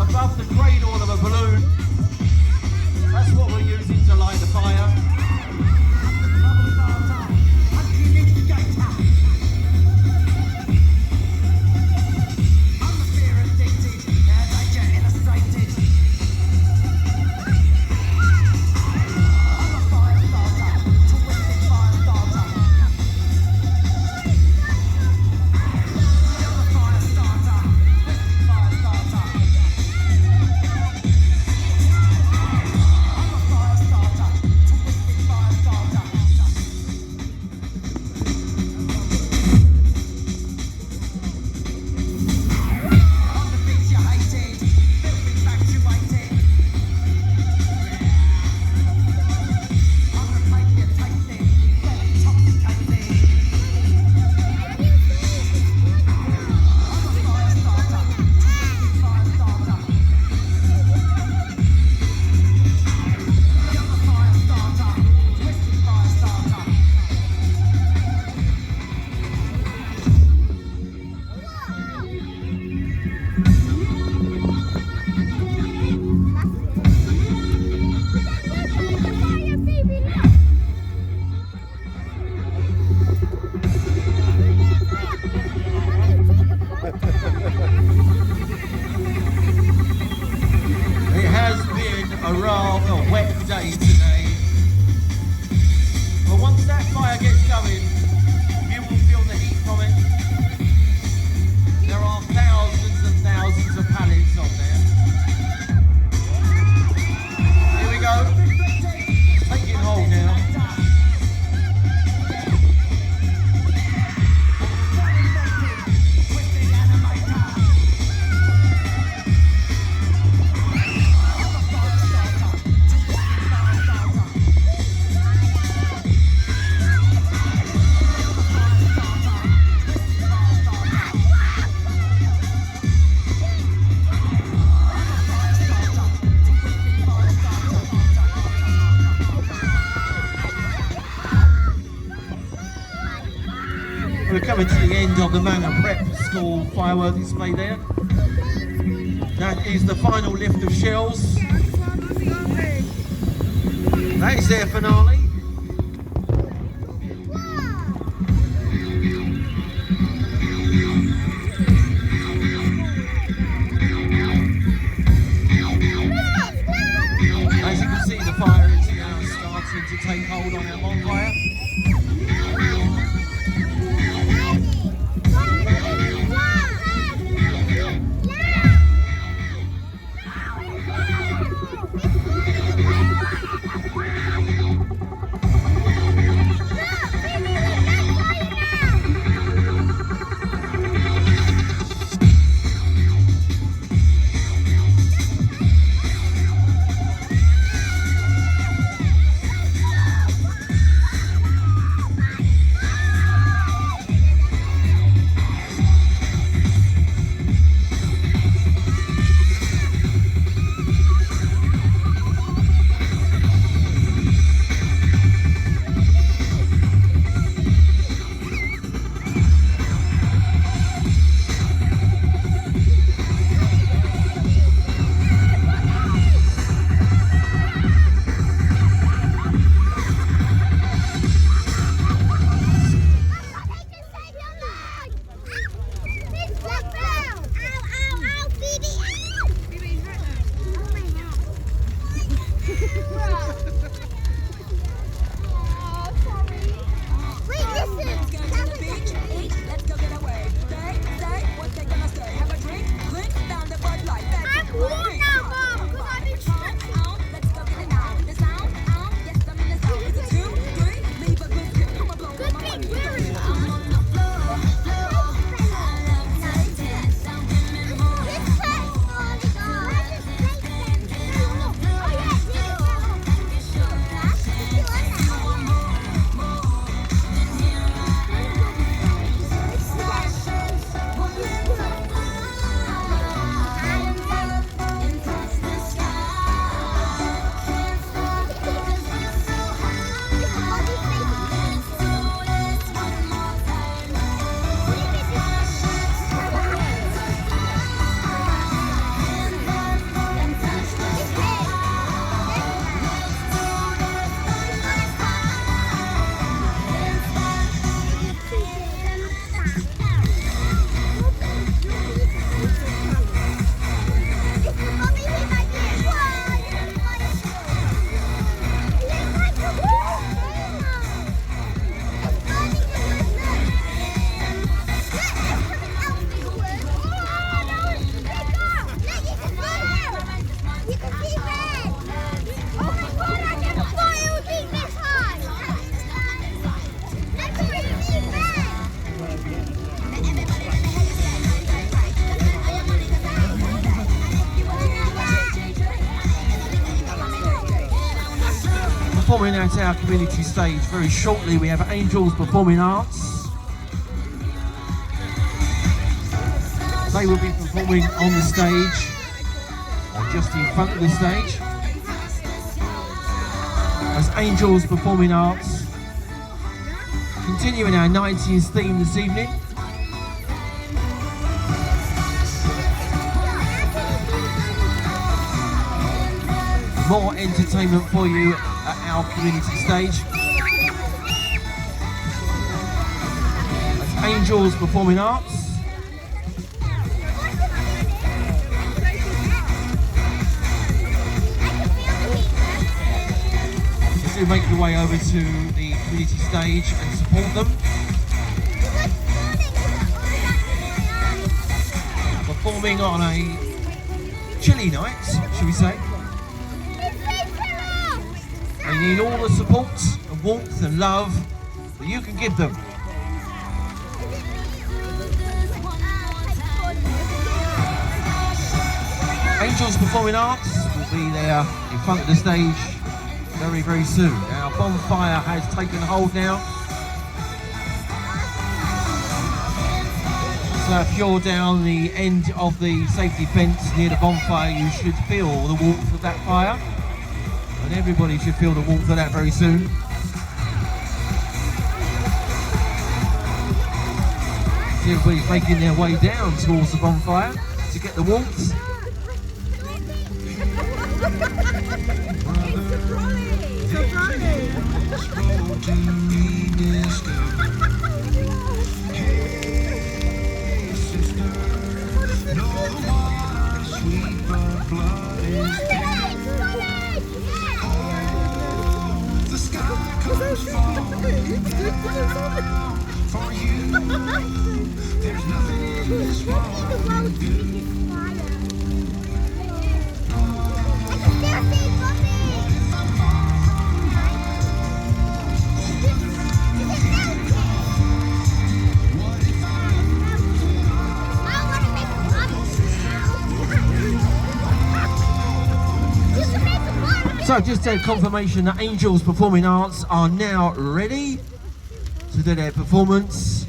above the cradle of a balloon. That's what we're using to light the fire. It has been a rather wet day today, but once that fire gets going, you will feel the heat from it. There are thousands and thousands of pallets on there. Here we go, taking hold now. We're coming to the end of the Manor Prep School firework display there. That is the final lift of shells. That is their finale. As you can see, the fire is now starting to take hold on our bonfire. performing at our community stage very shortly, we have Angels Performing Arts. They will be performing on the stage, or just in front of the stage, as Angels Performing Arts, continuing our 90s theme this evening. More entertainment for you at our community stage. That's Angels Performing Arts. Do make your way over to the community stage and support them. Performing on a chilly night, shall we say. They need all the support and warmth and love that you can give them. Angels Performing Arts will be there in front of the stage very, very soon. Our bonfire has taken hold now. So if you're down the end of the safety fence near the bonfire, you should feel the warmth of that fire. And everybody should feel the warmth of that very soon. See everybody's making their way down towards the bonfire to get the warmth. For you, there's nothing in this world you do. So just a confirmation that Angels Performing Arts are now ready to do their performance.